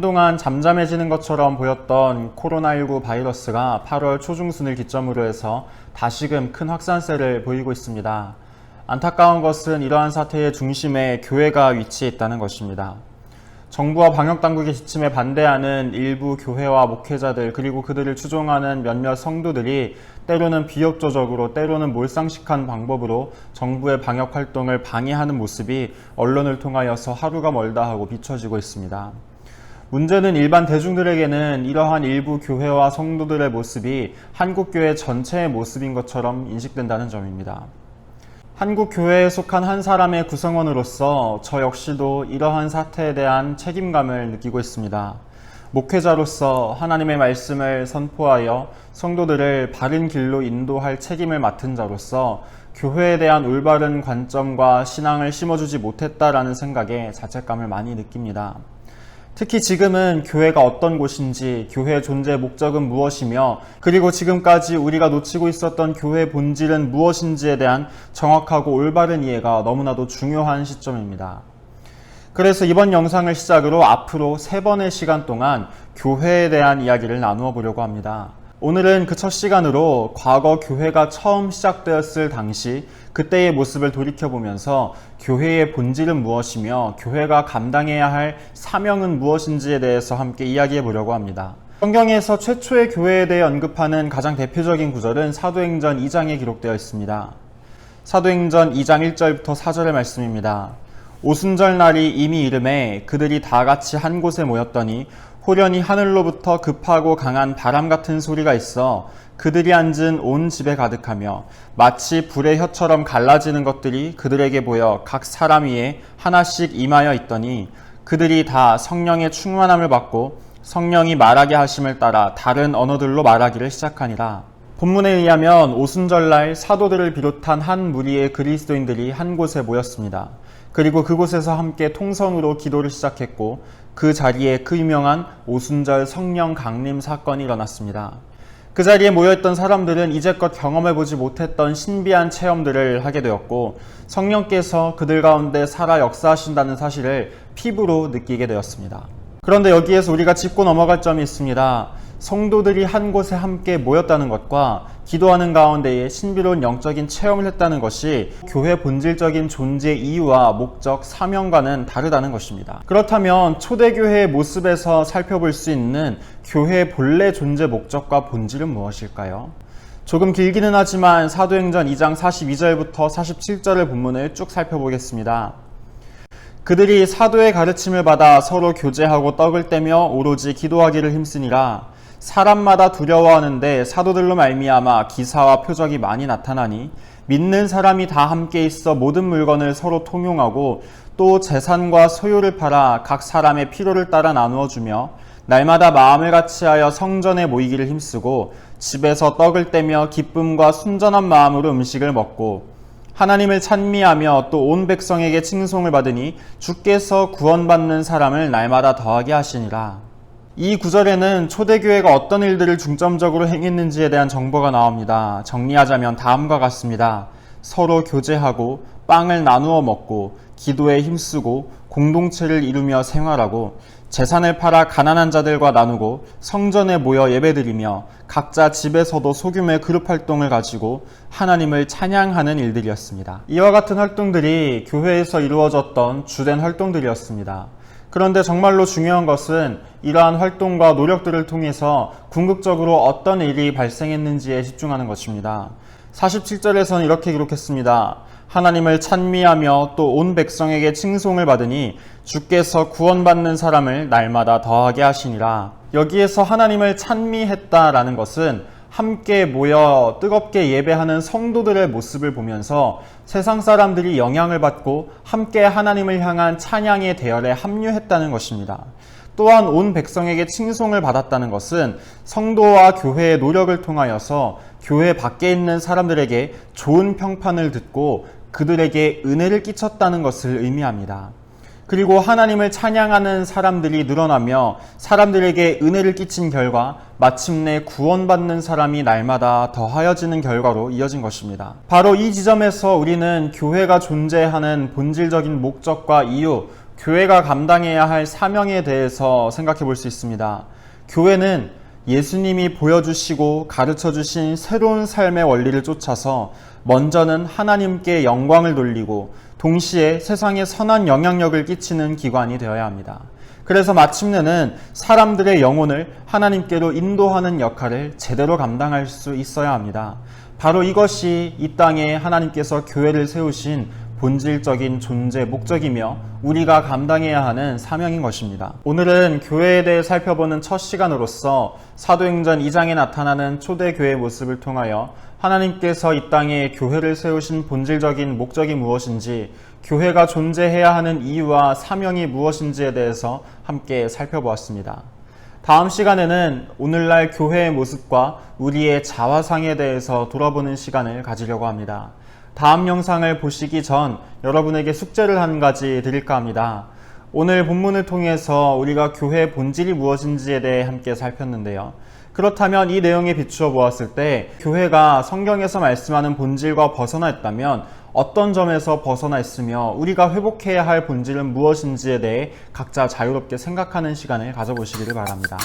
한동안 잠잠해지는 것처럼 보였던 코로나19 바이러스가 8월 초중순을 기점으로 해서 다시금 큰 확산세를 보이고 있습니다. 안타까운 것은 이러한 사태의 중심에 교회가 위치해 있다는 것입니다. 정부와 방역당국의 지침에 반대하는 일부 교회와 목회자들 그리고 그들을 추종하는 몇몇 성도들이 때로는 비협조적으로 때로는 몰상식한 방법으로 정부의 방역 활동을 방해하는 모습이 언론을 통하여서 하루가 멀다 하고 비춰지고 있습니다. 문제는 일반 대중들에게는 이러한 일부 교회와 성도들의 모습이 한국교회 전체의 모습인 것처럼 인식된다는 점입니다. 한국교회에 속한 한 사람의 구성원으로서 저 역시도 이러한 사태에 대한 책임감을 느끼고 있습니다. 목회자로서 하나님의 말씀을 선포하여 성도들을 바른 길로 인도할 책임을 맡은 자로서 교회에 대한 올바른 관점과 신앙을 심어주지 못했다라는 생각에 자책감을 많이 느낍니다. 특히 지금은 교회가 어떤 곳인지, 교회의 존재의 목적은 무엇이며, 그리고 지금까지 우리가 놓치고 있었던 교회의 본질은 무엇인지에 대한 정확하고 올바른 이해가 너무나도 중요한 시점입니다. 그래서 이번 영상을 시작으로 앞으로 3번의 시간 동안 교회에 대한 이야기를 나누어 보려고 합니다. 오늘은 그 첫 시간으로 과거 교회가 처음 시작되었을 당시 그때의 모습을 돌이켜보면서 교회의 본질은 무엇이며 교회가 감당해야 할 사명은 무엇인지에 대해서 함께 이야기해 보려고 합니다. 성경에서 최초의 교회에 대해 언급하는 가장 대표적인 구절은 사도행전 2장에 기록되어 있습니다. 사도행전 2장 1절부터 4절의 말씀입니다. 오순절 날이 이미 이름에 그들이 다 같이 한 곳에 모였더니 호련히 하늘로부터 급하고 강한 바람 같은 소리가 있어 그들이 앉은 온 집에 가득하며 마치 불의 혀처럼 갈라지는 것들이 그들에게 보여 각 사람 위에 하나씩 임하여 있더니 그들이 다 성령의 충만함을 받고 성령이 말하게 하심을 따라 다른 언어들로 말하기를 시작하니라. 본문에 의하면 오순절날 사도들을 비롯한 한 무리의 그리스도인들이 한 곳에 모였습니다. 그리고 그곳에서 함께 통성으로 기도를 시작했고 그 자리에 그 유명한 오순절 성령 강림 사건이 일어났습니다. 그 자리에 모여있던 사람들은 이제껏 경험해보지 못했던 신비한 체험들을 하게 되었고 성령께서 그들 가운데 살아 역사하신다는 사실을 피부로 느끼게 되었습니다. 그런데 여기에서 우리가 짚고 넘어갈 점이 있습니다. 성도들이 한 곳에 함께 모였다는 것과 기도하는 가운데에 신비로운 영적인 체험을 했다는 것이 교회 본질적인 존재 이유와 목적, 사명과는 다르다는 것입니다. 그렇다면 초대교회의 모습에서 살펴볼 수 있는 교회의 본래 존재 목적과 본질은 무엇일까요? 조금 길기는 하지만 사도행전 2장 42절부터 47절의 본문을 쭉 살펴보겠습니다. 그들이 사도의 가르침을 받아 서로 교제하고 떡을 떼며 오로지 기도하기를 힘쓰니라. 사람마다 두려워하는데 사도들로 말미암아 기사와 표적이 많이 나타나니 믿는 사람이 다 함께 있어 모든 물건을 서로 통용하고 또 재산과 소유를 팔아 각 사람의 필요를 따라 나누어 주며 날마다 마음을 같이하여 성전에 모이기를 힘쓰고 집에서 떡을 떼며 기쁨과 순전한 마음으로 음식을 먹고 하나님을 찬미하며 또 온 백성에게 칭송을 받으니 주께서 구원받는 사람을 날마다 더하게 하시니라. 이 구절에는 초대교회가 어떤 일들을 중점적으로 행했는지에 대한 정보가 나옵니다. 정리하자면 다음과 같습니다. 서로 교제하고 빵을 나누어 먹고 기도에 힘쓰고 공동체를 이루며 생활하고 재산을 팔아 가난한 자들과 나누고 성전에 모여 예배드리며 각자 집에서도 소규모의 그룹 활동을 가지고 하나님을 찬양하는 일들이었습니다. 이와 같은 활동들이 교회에서 이루어졌던 주된 활동들이었습니다. 그런데 정말로 중요한 것은 이러한 활동과 노력들을 통해서 궁극적으로 어떤 일이 발생했는지에 집중하는 것입니다. 47절에서는 이렇게 기록했습니다. 하나님을 찬미하며 또 온 백성에게 칭송을 받으니 주께서 구원받는 사람을 날마다 더하게 하시니라. 여기에서 하나님을 찬미했다라는 것은 함께 모여 뜨겁게 예배하는 성도들의 모습을 보면서 세상 사람들이 영향을 받고 함께 하나님을 향한 찬양의 대열에 합류했다는 것입니다. 또한 온 백성에게 칭송을 받았다는 것은 성도와 교회의 노력을 통하여서 교회 밖에 있는 사람들에게 좋은 평판을 듣고 그들에게 은혜를 끼쳤다는 것을 의미합니다. 그리고 하나님을 찬양하는 사람들이 늘어나며 사람들에게 은혜를 끼친 결과 마침내 구원받는 사람이 날마다 더하여지는 결과로 이어진 것입니다. 바로 이 지점에서 우리는 교회가 존재하는 본질적인 목적과 이유, 교회가 감당해야 할 사명에 대해서 생각해 볼 수 있습니다. 교회는 예수님이 보여주시고 가르쳐 주신 새로운 삶의 원리를 쫓아서 먼저는 하나님께 영광을 돌리고 동시에 세상에 선한 영향력을 끼치는 기관이 되어야 합니다. 그래서 마침내는 사람들의 영혼을 하나님께로 인도하는 역할을 제대로 감당할 수 있어야 합니다. 바로 이것이 이 땅에 하나님께서 교회를 세우신 본질적인 존재 목적이며 우리가 감당해야 하는 사명인 것입니다. 오늘은 교회에 대해 살펴보는 첫 시간으로서 사도행전 2장에 나타나는 초대교회의 모습을 통하여 하나님께서 이 땅에 교회를 세우신 본질적인 목적이 무엇인지, 교회가 존재해야 하는 이유와 사명이 무엇인지에 대해서 함께 살펴보았습니다. 다음 시간에는 오늘날 교회의 모습과 우리의 자화상에 대해서 돌아보는 시간을 가지려고 합니다. 다음 영상을 보시기 전 여러분에게 숙제를 한 가지 드릴까 합니다. 오늘 본문을 통해서 우리가 교회의 본질이 무엇인지에 대해 함께 살폈는데요. 그렇다면 이 내용에 비추어 보았을 때 교회가 성경에서 말씀하는 본질과 벗어나 있다면 어떤 점에서 벗어나 있으며 우리가 회복해야 할 본질은 무엇인지에 대해 각자 자유롭게 생각하는 시간을 가져보시기를 바랍니다.